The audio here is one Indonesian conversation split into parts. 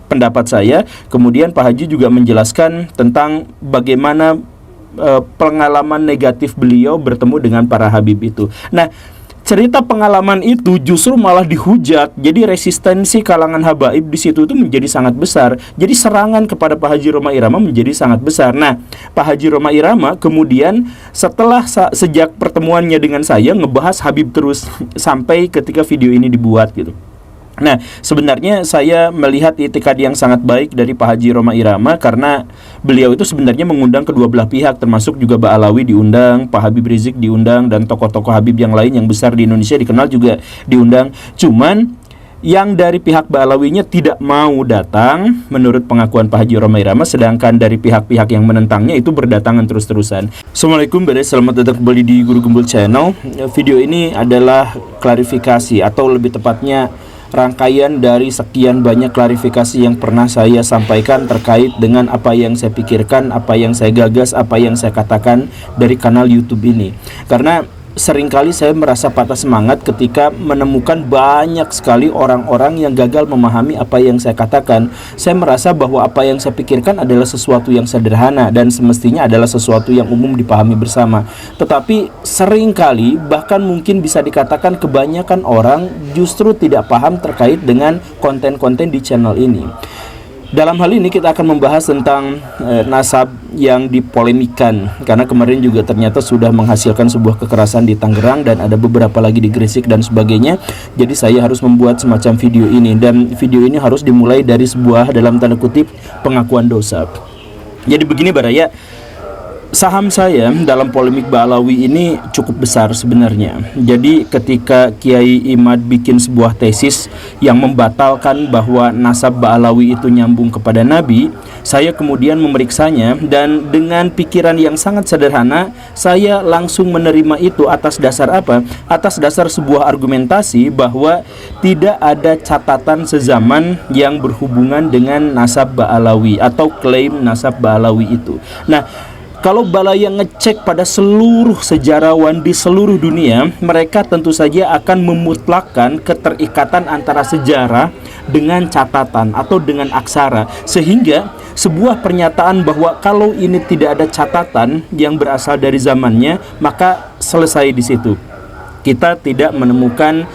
pendapat saya. Kemudian Pak Haji juga menjelaskan tentang bagaimana pengalaman negatif beliau bertemu dengan para habib itu. Nah, cerita pengalaman itu justru malah dihujat. Jadi resistensi kalangan habaib di situ itu menjadi sangat besar. Jadi serangan kepada Pak Haji Roma Irama menjadi sangat besar. Nah, Pak Haji Roma Irama kemudian setelah sejak pertemuannya dengan saya ngebahas Habib terus sampai ketika video ini dibuat gitu. Nah, sebenarnya saya melihat itikad yang sangat baik dari Pak Haji Roma Irama karena beliau itu sebenarnya mengundang kedua belah pihak, termasuk juga Mbak Alawi diundang, Pak Habib Rizik diundang, dan tokoh-tokoh Habib yang lain yang besar di Indonesia dikenal juga diundang. Cuman yang dari pihak Mbak Alawinya tidak mau datang menurut pengakuan Pak Haji Roma Irama, sedangkan dari pihak-pihak yang menentangnya itu berdatangan terus-terusan. Assalamualaikum, selamat datang kembali di Guru Gembul Channel. Video ini adalah klarifikasi atau lebih tepatnya rangkaian dari sekian banyak klarifikasi yang pernah saya sampaikan terkait dengan apa yang saya pikirkan, apa yang saya gagas, apa yang saya katakan dari kanal YouTube ini. Karena seringkali saya merasa patah semangat ketika menemukan banyak sekali orang-orang yang gagal memahami apa yang saya katakan. Saya merasa bahwa apa yang saya pikirkan adalah sesuatu yang sederhana dan semestinya adalah sesuatu yang umum dipahami bersama. Tetapi seringkali, bahkan mungkin bisa dikatakan kebanyakan orang justru tidak paham terkait dengan konten-konten di channel ini. Dalam hal ini kita akan membahas tentang nasab yang dipolemikan, karena kemarin juga ternyata sudah menghasilkan sebuah kekerasan di Tangerang dan ada beberapa lagi di Gresik dan sebagainya. Jadi saya harus membuat semacam video ini, dan video ini harus dimulai dari sebuah dalam tanda kutip pengakuan dosa. Jadi begini Baraya, saham saya dalam polemik Ba'alawi ini cukup besar sebenarnya. Jadi ketika Kiai Imad bikin sebuah tesis yang membatalkan bahwa nasab Ba'alawi itu nyambung kepada Nabi, saya kemudian memeriksanya dan dengan pikiran yang sangat sederhana, saya langsung menerima itu atas dasar apa? Atas dasar sebuah argumentasi bahwa tidak ada catatan sezaman yang berhubungan dengan nasab Ba'alawi atau klaim nasab Ba'alawi itu. Nah, kalau Balaya ngecek pada seluruh sejarawan di seluruh dunia, mereka tentu saja akan memutlakkan keterikatan antara sejarah dengan catatan atau dengan aksara, sehingga sebuah pernyataan bahwa kalau ini tidak ada catatan yang berasal dari zamannya, maka selesai di situ. Kita tidak menemukan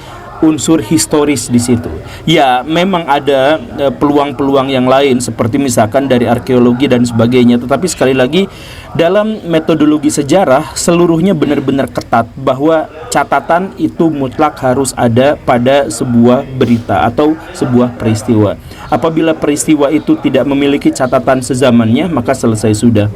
unsur historis di situ. Ya, memang ada peluang-peluang yang lain seperti misalkan dari arkeologi dan sebagainya, tetapi sekali lagi dalam metodologi sejarah seluruhnya benar-benar ketat bahwa catatan itu mutlak harus ada pada sebuah berita atau sebuah peristiwa. Apabila peristiwa itu tidak memiliki catatan sezamannya, maka selesai sudah.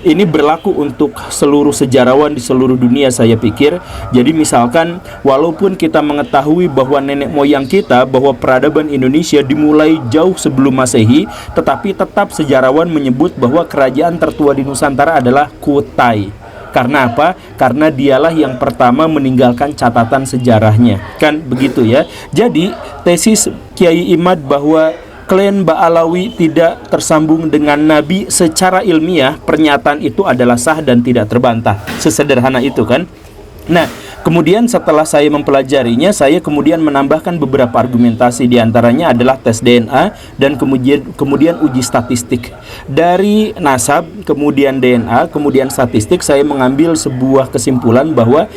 Ini berlaku untuk seluruh sejarawan di seluruh dunia, saya pikir. Jadi misalkan walaupun kita mengetahui bahwa nenek moyang kita, bahwa peradaban Indonesia dimulai jauh sebelum Masehi, tetapi tetap sejarawan menyebut bahwa kerajaan tertua di Nusantara adalah Kutai. Karena apa? Karena dialah yang pertama meninggalkan catatan sejarahnya. Kan begitu ya. Jadi tesis Kiai Imad bahwa klaim Ba'alawi tidak tersambung dengan Nabi secara ilmiah, pernyataan itu adalah sah dan tidak terbantah. Sesederhana itu kan. Nah, kemudian setelah saya mempelajarinya, saya kemudian menambahkan beberapa argumentasi. Di antaranya adalah tes DNA dan kemudian uji statistik. Dari nasab, kemudian DNA, kemudian statistik, saya mengambil sebuah kesimpulan bahwa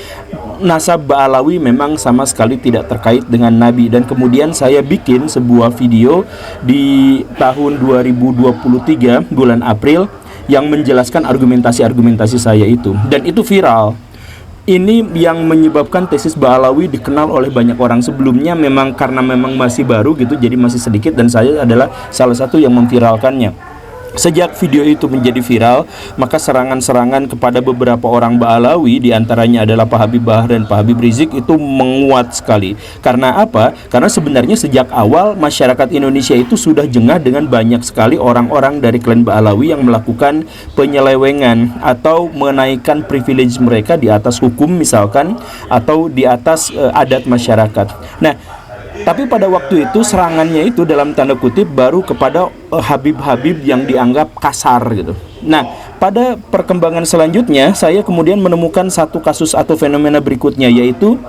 nasab Ba'alawi memang sama sekali tidak terkait dengan Nabi. Dan kemudian saya bikin sebuah video di tahun 2023 bulan April yang menjelaskan argumentasi-argumentasi saya itu, dan itu viral. Ini yang menyebabkan tesis Ba'alawi dikenal oleh banyak orang. Sebelumnya memang karena memang masih baru gitu, jadi masih sedikit, dan saya adalah salah satu yang memviralkannya. Sejak video itu menjadi viral, maka serangan-serangan kepada beberapa orang Ba'alawi, diantaranya adalah Pak Habib Bahar dan Pak Habib Rizik, itu menguat sekali. Karena apa? Karena sebenarnya sejak awal masyarakat Indonesia itu sudah jengah dengan banyak sekali orang-orang dari klan Ba'alawi yang melakukan penyelewengan atau menaikkan privilege mereka di atas hukum misalkan, atau di atas adat masyarakat. Nah, tapi pada waktu itu serangannya itu dalam tanda kutip baru kepada Habib-Habib yang dianggap kasar gitu. Nah, pada perkembangan selanjutnya saya kemudian menemukan satu kasus atau fenomena berikutnya, yaitu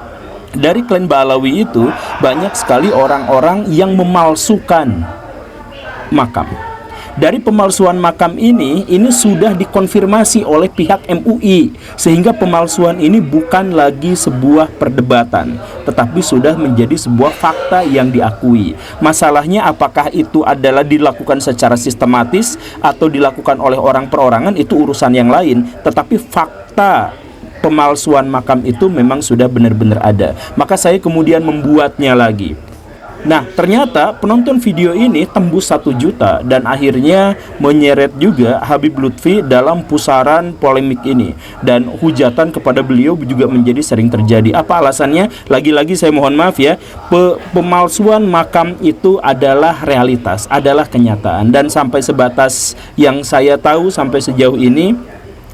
dari klan Ba'alawi itu banyak sekali orang-orang yang memalsukan makam. Dari pemalsuan makam ini sudah dikonfirmasi oleh pihak MUI, sehingga pemalsuan ini bukan lagi sebuah perdebatan, tetapi sudah menjadi sebuah fakta yang diakui. Masalahnya apakah itu adalah dilakukan secara sistematis atau dilakukan oleh orang perorangan, itu urusan yang lain, tetapi fakta pemalsuan makam itu memang sudah benar-benar ada. Maka saya kemudian membuatnya lagi. Nah, ternyata penonton video ini tembus 1 juta dan akhirnya menyeret juga Habib Lutfi dalam pusaran polemik ini, dan hujatan kepada beliau juga menjadi sering terjadi. Apa alasannya? Lagi-lagi saya mohon maaf ya, pemalsuan makam itu adalah realitas, adalah kenyataan, dan sampai sebatas yang saya tahu sampai sejauh ini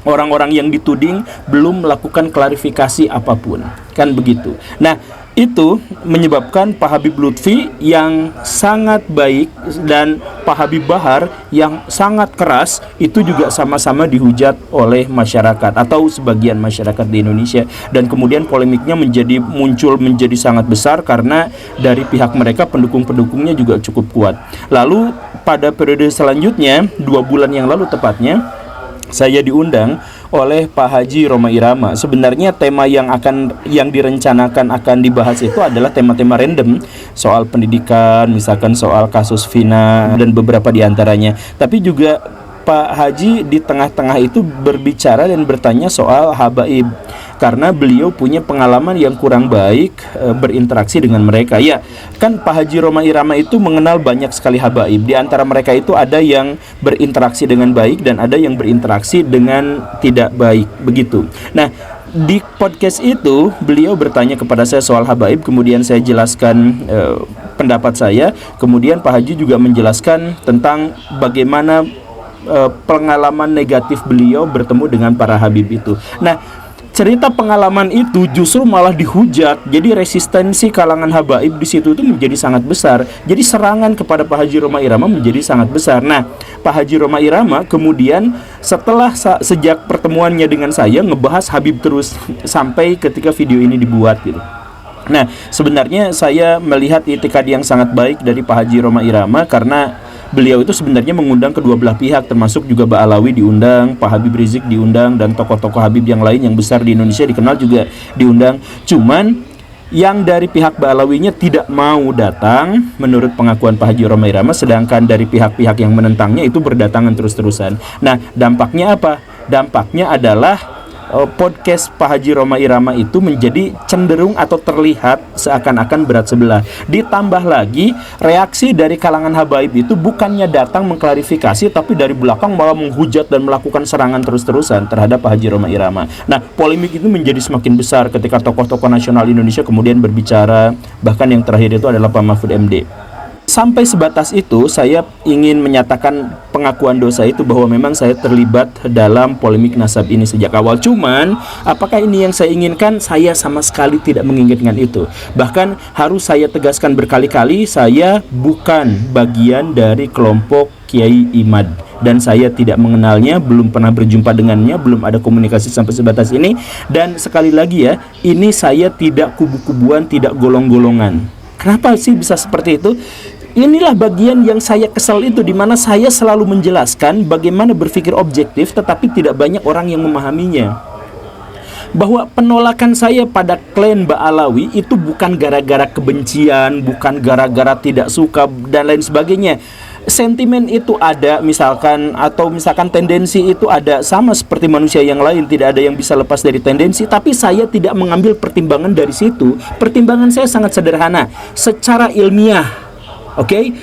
orang-orang yang dituding belum melakukan klarifikasi apapun, kan begitu. Nah, itu menyebabkan Pak Habib Lutfi yang sangat baik dan Pak Habib Bahar yang sangat keras itu juga sama-sama dihujat oleh masyarakat atau sebagian masyarakat di Indonesia, dan kemudian polemiknya muncul menjadi sangat besar karena dari pihak mereka pendukung-pendukungnya juga cukup kuat. Lalu pada periode selanjutnya 2 bulan yang lalu tepatnya, saya diundang oleh Pak Haji Rhoma Irama. Sebenarnya tema yang direncanakan akan dibahas itu adalah tema-tema random, soal pendidikan, misalkan soal kasus Vina dan beberapa diantaranya. Tapi juga Pak Haji di tengah-tengah itu berbicara dan bertanya soal habaib, karena beliau punya pengalaman yang kurang baik berinteraksi dengan mereka. Ya, kan Pak Haji Rhoma Irama itu mengenal banyak sekali habaib. Di antara mereka itu ada yang berinteraksi dengan baik dan ada yang berinteraksi dengan tidak baik, begitu. Nah, di podcast itu beliau bertanya kepada saya soal habaib, kemudian saya jelaskan pendapat saya. Kemudian Pak Haji juga menjelaskan tentang bagaimana pengalaman negatif beliau bertemu dengan para habib itu. Nah, cerita pengalaman itu justru malah dihujat. Jadi resistensi kalangan habaib di situ itu menjadi sangat besar. Jadi serangan kepada Pak Haji Rhoma Irama menjadi sangat besar. Nah, Pak Haji Rhoma Irama kemudian setelah sejak pertemuannya dengan saya ngebahas Habib terus sampai ketika video ini dibuat gitu. Nah, sebenarnya saya melihat itikad yang sangat baik dari Pak Haji Rhoma Irama, karena beliau itu sebenarnya mengundang kedua belah pihak, termasuk juga Ba'alawi diundang, Pak Habib Rizik diundang, dan tokoh-tokoh Habib yang lain yang besar di Indonesia dikenal juga diundang. Cuman yang dari pihak Ba'alawinya tidak mau datang menurut pengakuan Pak Haji Rhoma Irama, sedangkan dari pihak-pihak yang menentangnya itu berdatangan terus-terusan. Nah, dampaknya apa? Dampaknya adalah podcast Pak Haji Rhoma Irama itu menjadi cenderung atau terlihat seakan-akan berat sebelah. Ditambah lagi reaksi dari kalangan habaib itu bukannya datang mengklarifikasi, tapi dari belakang malah menghujat dan melakukan serangan terus-terusan terhadap Pak Haji Rhoma Irama. Nah, polemik itu menjadi semakin besar ketika tokoh-tokoh nasional Indonesia kemudian berbicara, bahkan yang terakhir itu adalah Pak Mahfud MD. Sampai sebatas itu saya ingin menyatakan pengakuan dosa itu, bahwa memang saya terlibat dalam polemik nasab ini sejak awal. Cuman apakah ini yang saya inginkan? Saya sama sekali tidak menginginkan itu. Bahkan harus saya tegaskan berkali-kali, saya bukan bagian dari kelompok Kiai Imad, dan saya tidak mengenalnya, belum pernah berjumpa dengannya, belum ada komunikasi sampai sebatas ini. Dan sekali lagi ya, ini saya tidak kubu-kubuan, tidak golong-golongan. Kenapa sih bisa seperti itu? Inilah bagian yang saya kesal itu, dimana saya selalu menjelaskan bagaimana berpikir objektif, tetapi tidak banyak orang yang memahaminya. Bahwa penolakan saya pada klan Ba'alawi itu bukan gara-gara kebencian, bukan gara-gara tidak suka dan lain sebagainya. Sentimen itu ada misalkan, atau misalkan tendensi itu ada, sama seperti manusia yang lain, tidak ada yang bisa lepas dari tendensi. Tapi saya tidak mengambil pertimbangan dari situ. Pertimbangan saya sangat sederhana, secara ilmiah.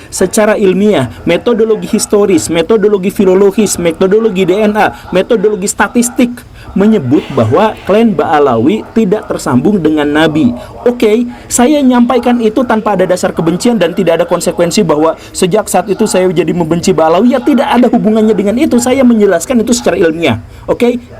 Secara ilmiah, metodologi historis, metodologi filologis, metodologi DNA, metodologi statistik menyebut bahwa klan Ba'alawi tidak tersambung dengan Nabi. Saya nyampaikan itu tanpa ada dasar kebencian dan tidak ada konsekuensi bahwa sejak saat itu saya jadi membenci Ba'alawi. Ya, tidak ada hubungannya dengan itu. Saya menjelaskan itu secara ilmiah.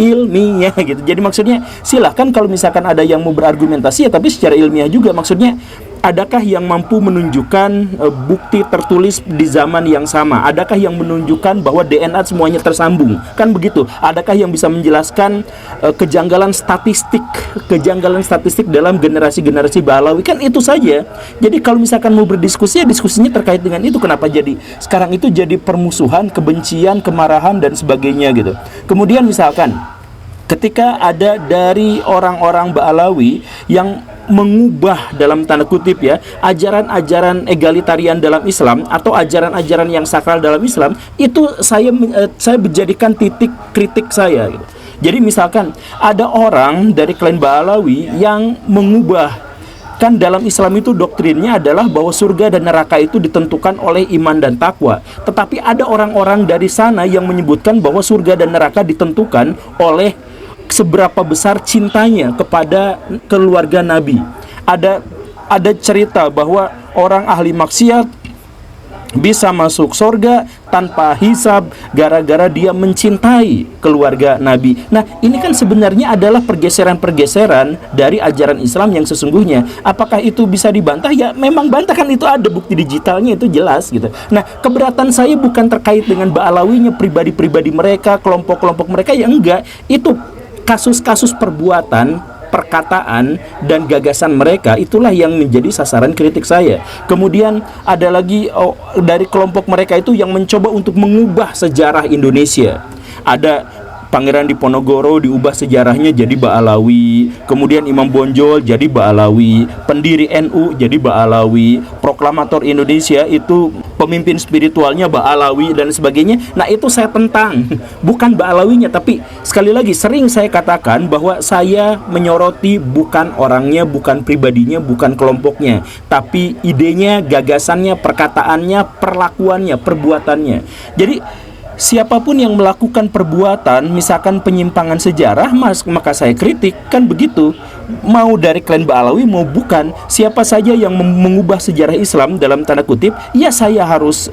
Ilmiah gitu. Jadi maksudnya silahkan kalau misalkan ada yang mau berargumentasi ya, tapi secara ilmiah juga. Maksudnya Adakah yang mampu menunjukkan bukti tertulis di zaman yang sama? Adakah yang menunjukkan bahwa DNA semuanya tersambung? Kan begitu. Adakah yang bisa menjelaskan kejanggalan statistik dalam generasi-generasi Ba'alawi? Kan itu saja. Jadi kalau misalkan mau berdiskusi, ya diskusinya terkait dengan itu. Kenapa jadi sekarang itu jadi permusuhan, kebencian, kemarahan dan sebagainya gitu. Kemudian misalkan ketika ada dari orang-orang Ba'alawi yang mengubah dalam tanda kutip ya ajaran-ajaran egalitarian dalam Islam atau ajaran-ajaran yang sakral dalam Islam, itu saya menjadikan titik kritik saya gitu. Jadi misalkan ada orang dari klan Ba'alawi yang mengubah, kan dalam Islam itu doktrinnya adalah bahwa surga dan neraka itu ditentukan oleh iman dan takwa. Tetapi ada orang-orang dari sana yang menyebutkan bahwa surga dan neraka ditentukan oleh seberapa besar cintanya kepada keluarga Nabi. Ada cerita bahwa orang ahli maksiat bisa masuk surga tanpa hisab gara-gara dia mencintai keluarga Nabi. Nah, ini kan sebenarnya adalah pergeseran-pergeseran dari ajaran Islam yang sesungguhnya. Apakah itu bisa dibantah? Ya memang bantah, kan itu ada bukti digitalnya, itu jelas gitu. Nah, keberatan saya bukan terkait dengan Ba'alawinya, pribadi-pribadi mereka, kelompok-kelompok mereka, ya enggak. Itu kasus-kasus perbuatan, perkataan, dan gagasan mereka, itulah yang menjadi sasaran kritik saya. Kemudian ada lagi dari kelompok mereka itu yang mencoba untuk mengubah sejarah Indonesia. Ada Pangeran Diponegoro diubah sejarahnya jadi Ba'alawi, kemudian Imam Bonjol jadi Ba'alawi, pendiri NU jadi Ba'alawi, proklamator Indonesia itu pemimpin spiritualnya Ba'alawi dan sebagainya. Nah, itu saya tentang, bukan Ba'alawinya, tapi sekali lagi sering saya katakan bahwa saya menyoroti bukan orangnya, bukan pribadinya, bukan kelompoknya, tapi idenya, gagasannya, perkataannya, perlakuannya, perbuatannya. Jadi siapapun yang melakukan perbuatan misalkan penyimpangan sejarah, maka saya kritik, kan begitu. Mau dari klan Ba'alawi mau bukan, siapa saja yang mengubah sejarah Islam dalam tanda kutip, ya saya harus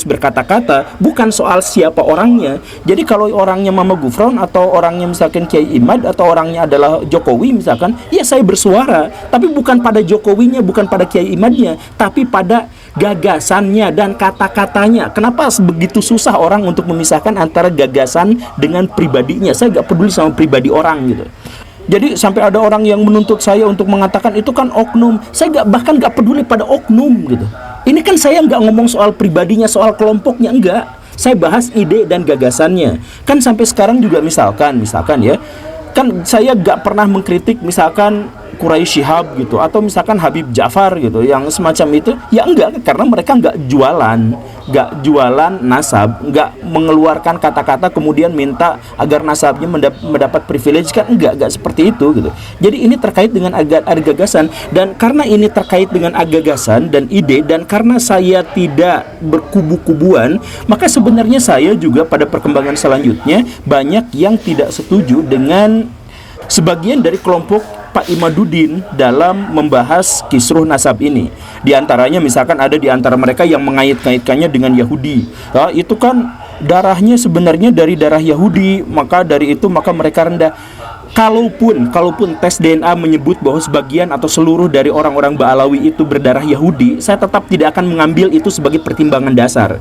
berkata-kata, bukan soal siapa orangnya. Jadi kalau orangnya Mama Gufron atau orangnya misalkan Kiai Imad atau orangnya adalah Jokowi misalkan, ya saya bersuara, tapi bukan pada Jokowinya, bukan pada Kiai Imadnya, tapi pada gagasannya dan kata-katanya. Kenapa begitu susah orang untuk memisahkan antara gagasan dengan pribadinya? Saya gak peduli sama pribadi orang gitu. Jadi sampai ada orang yang menuntut saya untuk mengatakan itu kan oknum. Saya bahkan gak peduli pada oknum gitu. Ini kan saya gak ngomong soal pribadinya, soal kelompoknya, enggak. Saya bahas ide dan gagasannya. Kan sampai sekarang juga misalkan ya, kan saya gak pernah mengkritik misalkan Quraisy Shihab gitu, atau misalkan Habib Ja'far gitu, yang semacam itu, ya enggak, karena mereka nggak jualan nasab, nggak mengeluarkan kata-kata kemudian minta agar nasabnya mendapat privilege, kan enggak seperti itu gitu. Jadi ini terkait dengan ada gagasan, dan karena ini terkait dengan gagasan dan ide, dan karena saya tidak berkubu-kubuan, maka sebenarnya saya juga pada perkembangan selanjutnya banyak yang tidak setuju dengan sebagian dari kelompok Pak Imaduddin dalam membahas kisruh nasab ini. Di antaranya misalkan ada di antara mereka yang mengait-ngaitkannya dengan Yahudi. Nah, itu kan darahnya sebenarnya dari darah Yahudi, maka dari itu maka mereka rendah. Kalaupun tes DNA menyebut bahwa sebagian atau seluruh dari orang-orang Ba'alawi itu berdarah Yahudi, saya tetap tidak akan mengambil itu sebagai pertimbangan dasar.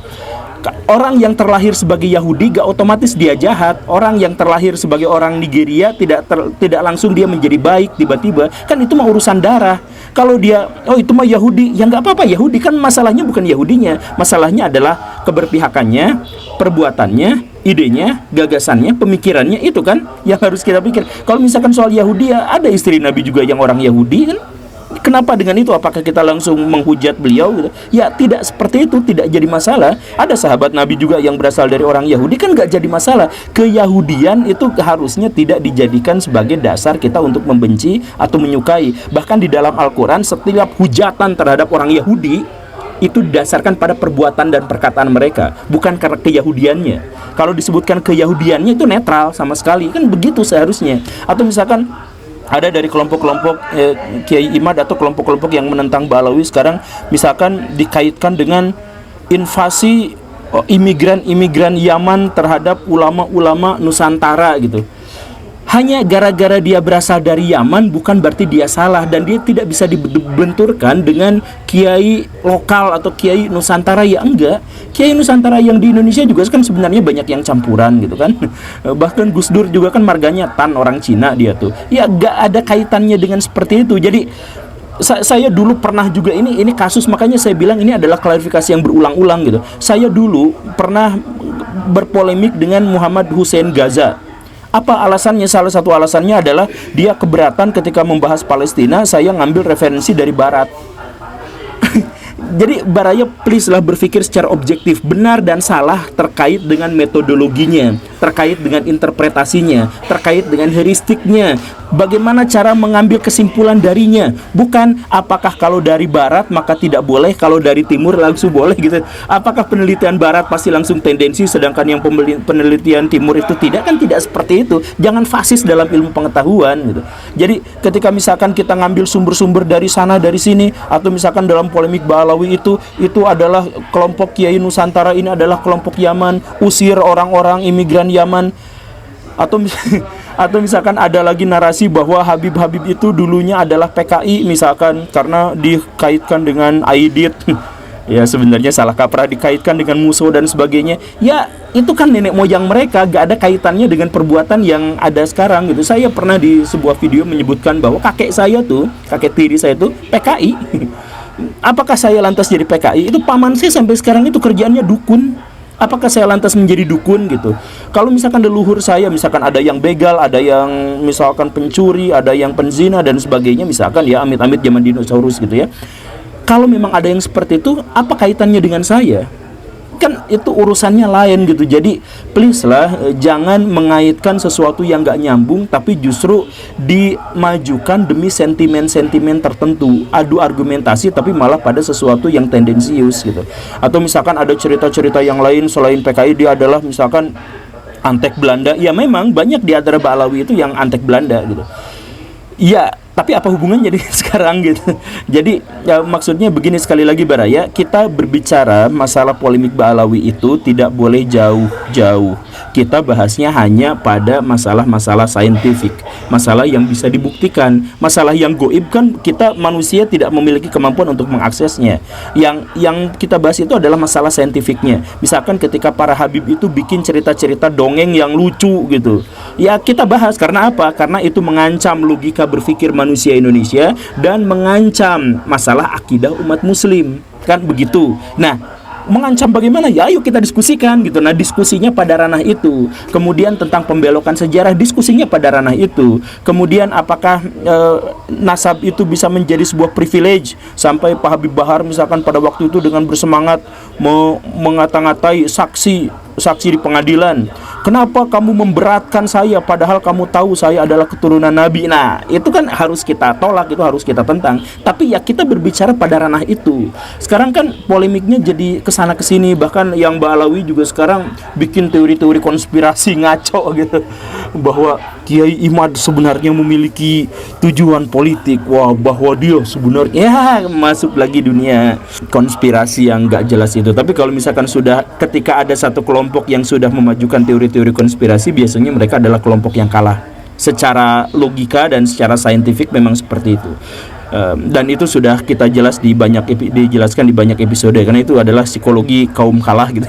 Orang yang terlahir sebagai Yahudi gak otomatis dia jahat. Orang yang terlahir sebagai orang Nigeria tidak langsung dia menjadi baik tiba-tiba. Kan itu mah urusan darah. Kalau dia itu mah Yahudi, ya nggak apa-apa. Yahudi kan masalahnya bukan Yahudinya, masalahnya adalah keberpihakannya, perbuatannya, idenya, gagasannya, pemikirannya. Itu kan yang harus kita pikir. Kalau misalkan soal Yahudi, ya ada istri Nabi juga yang orang Yahudi kan. Kenapa dengan itu? Apakah kita langsung menghujat beliau gitu? Ya tidak seperti itu, tidak jadi masalah. Ada sahabat Nabi juga yang berasal dari orang Yahudi, kan nggak jadi masalah. Keyahudian itu harusnya tidak dijadikan sebagai dasar kita untuk membenci atau menyukai. Bahkan di dalam Al-Quran setiap hujatan terhadap orang Yahudi itu didasarkan pada perbuatan dan perkataan mereka, bukan karena keyahudiannya. Kalau disebutkan keyahudiannya itu netral sama sekali, kan begitu seharusnya. Atau misalkan ada dari kelompok-kelompok Kiai Imad atau kelompok-kelompok yang menentang Ba'alawi sekarang misalkan dikaitkan dengan invasi imigran Yaman terhadap ulama-ulama Nusantara gitu. Hanya gara-gara dia berasal dari Yaman bukan berarti dia salah, dan dia tidak bisa dibenturkan dengan kiai lokal atau kiai Nusantara. Ya enggak, kiai Nusantara yang di Indonesia juga kan sebenarnya banyak yang campuran gitu kan. Bahkan Gus Dur juga kan marganya Tan, orang Cina dia tuh. Ya enggak ada kaitannya dengan seperti itu. Jadi saya dulu pernah juga ini kasus, makanya saya bilang ini adalah klarifikasi yang berulang-ulang gitu. Saya dulu pernah berpolemik dengan Muhammad Hussein Gaza. Apa alasannya? Salah satu alasannya adalah dia keberatan ketika membahas Palestina saya ngambil referensi dari Barat. Jadi Baraya, please lah berpikir secara objektif. Benar dan salah terkait dengan metodologinya, terkait dengan interpretasinya, terkait dengan heuristiknya. Bagaimana cara mengambil kesimpulan darinya. Bukan apakah kalau dari Barat maka tidak boleh, kalau dari Timur langsung boleh gitu. Apakah penelitian Barat pasti langsung tendensi, sedangkan yang penelitian Timur itu tidak? Kan tidak seperti itu. Jangan fasis dalam ilmu pengetahuan gitu. Jadi ketika misalkan kita ngambil sumber-sumber dari sana dari sini, atau misalkan dalam polemik Ba'alawi itu adalah kelompok Kiai Nusantara, ini adalah kelompok Yaman, usir orang-orang imigran Yaman, atau misalkan ada lagi narasi bahwa Habib-Habib itu dulunya adalah PKI misalkan karena dikaitkan dengan Aidit. Ya sebenarnya salah kaprah dikaitkan dengan musuh dan sebagainya. Ya itu kan nenek moyang mereka, gak ada kaitannya dengan perbuatan yang ada sekarang gitu. Saya pernah di sebuah video menyebutkan bahwa kakek tiri saya tuh PKI. Apakah saya lantas jadi PKI? Itu paman saya sampai sekarang itu kerjaannya dukun. Apakah saya lantas menjadi dukun gitu? Kalau misalkan leluhur saya, misalkan ada yang begal, ada yang misalkan pencuri, ada yang penzina dan sebagainya, misalkan ya amit-amit zaman dinosaurus gitu ya. Kalau memang ada yang seperti itu, apa kaitannya dengan saya? Kan itu urusannya lain gitu. Jadi please lah, jangan mengaitkan sesuatu yang gak nyambung tapi justru dimajukan demi sentimen-sentimen tertentu. Adu argumentasi tapi malah pada sesuatu yang tendensius gitu. Atau misalkan ada cerita-cerita yang lain selain PKI, dia adalah misalkan antek Belanda. Ya memang banyak di antara Ba'alawi itu yang antek Belanda gitu. Ya, tapi apa hubungannya jadi sekarang gitu. Jadi ya, maksudnya begini, sekali lagi Baraya, kita berbicara masalah polemik Ba'alawi itu tidak boleh jauh-jauh. Kita bahasnya hanya pada masalah-masalah saintifik, masalah yang bisa dibuktikan. Masalah yang goib kan kita manusia tidak memiliki kemampuan untuk mengaksesnya. Yang kita bahas itu adalah masalah saintifiknya. Misalkan ketika para Habib itu bikin cerita-cerita dongeng yang lucu gitu, ya kita bahas. Karena apa? Karena itu mengancam logika berpikir manusia Indonesia dan mengancam masalah akidah umat muslim, kan begitu. Nah, mengancam bagaimana? Ya ayo kita diskusikan gitu. Nah, diskusinya pada ranah itu. Kemudian tentang pembelokan sejarah, diskusinya pada ranah itu. Kemudian apakah nasab itu bisa menjadi sebuah privilege sampai Pak Habib Bahar misalkan pada waktu itu dengan bersemangat mengata-ngatai saksi di pengadilan. Kenapa kamu memberatkan saya padahal kamu tahu saya adalah keturunan Nabi? Nah, itu kan harus kita tolak, itu harus kita tentang. Tapi ya kita berbicara pada ranah itu. Sekarang kan polemiknya jadi kesana kesini. Bahkan yang Ba'alawi juga sekarang bikin teori-teori konspirasi ngaco gitu, bahwa Kiai Imad sebenarnya memiliki tujuan politik. Wah, bahwa dia sebenarnya ya masuk lagi dunia konspirasi yang gak jelas itu. Tapi kalau misalkan sudah ketika ada satu kelompok yang sudah memajukan teori-teori konspirasi, biasanya mereka adalah kelompok yang kalah. Secara logika dan secara saintifik memang seperti itu. Dan itu sudah kita dijelaskan di banyak episode, karena itu adalah psikologi kaum kalah gitu.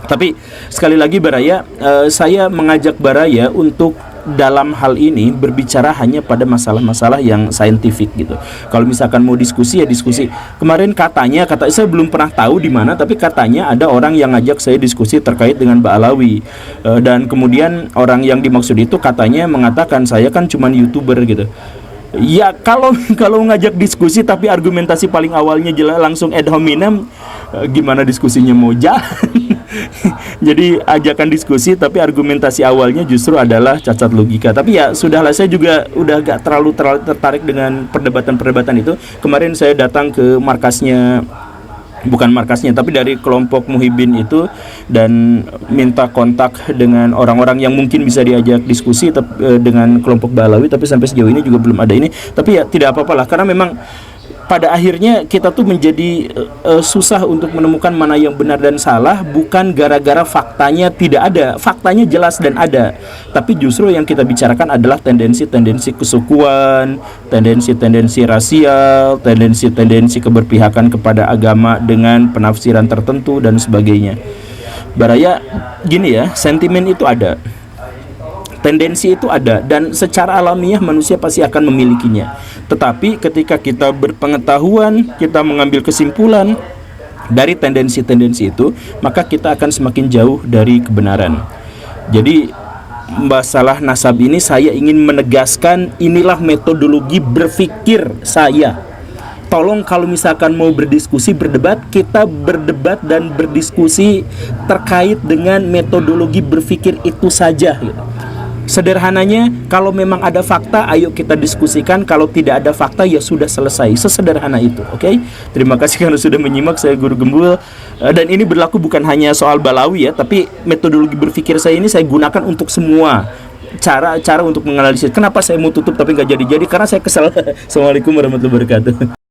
Tapi sekali lagi Baraya, saya mengajak Baraya untuk dalam hal ini berbicara hanya pada masalah-masalah yang saintifik gitu. Kalau misalkan mau diskusi ya diskusi. Kemarin kata saya belum pernah tahu di mana, tapi katanya ada orang yang ngajak saya diskusi terkait dengan Ba'alawi. Dan kemudian orang yang dimaksud itu katanya mengatakan saya kan cuman YouTuber gitu. Ya kalau ngajak diskusi tapi argumentasi paling awalnya jelas langsung ad hominem, gimana diskusinya mau jalan? Jadi ajakan diskusi tapi argumentasi awalnya justru adalah cacat logika. Tapi ya sudahlah, saya juga udah gak terlalu tertarik dengan perdebatan-perdebatan itu. Kemarin saya datang ke bukan markasnya tapi dari kelompok Muhibin itu, dan minta kontak dengan orang-orang yang mungkin bisa diajak diskusi dengan kelompok Ba'alawi, tapi sampai sejauh ini juga belum ada ini. Tapi ya tidak apa-apalah, karena memang pada akhirnya kita tuh menjadi susah untuk menemukan mana yang benar dan salah, bukan gara-gara faktanya tidak ada. Faktanya jelas dan ada, tapi justru yang kita bicarakan adalah tendensi-tendensi kesukuan, tendensi-tendensi rasial, tendensi-tendensi keberpihakan kepada agama dengan penafsiran tertentu dan sebagainya. Baraya, gini ya, sentimen itu ada, tendensi itu ada, dan secara alamiah manusia pasti akan memilikinya. Tetapi ketika kita berpengetahuan, kita mengambil kesimpulan dari tendensi-tendensi itu, maka kita akan semakin jauh dari kebenaran. Jadi masalah nasab ini saya ingin menegaskan, inilah metodologi berpikir saya. Tolong kalau misalkan mau berdiskusi, berdebat, kita berdebat dan berdiskusi terkait dengan metodologi berpikir itu saja gitu. Sederhananya, kalau memang ada fakta, ayo kita diskusikan. Kalau tidak ada fakta, ya sudah selesai. Sesederhana itu, oke? Terima kasih karena sudah menyimak. Saya Guru Gembul, dan ini berlaku bukan hanya soal Balawi ya, tapi metodologi berpikir saya ini saya gunakan untuk semua cara untuk menganalisis. Kenapa saya mau tutup tapi nggak jadi-jadi? Karena saya kesal. Assalamualaikum warahmatullahi wabarakatuh.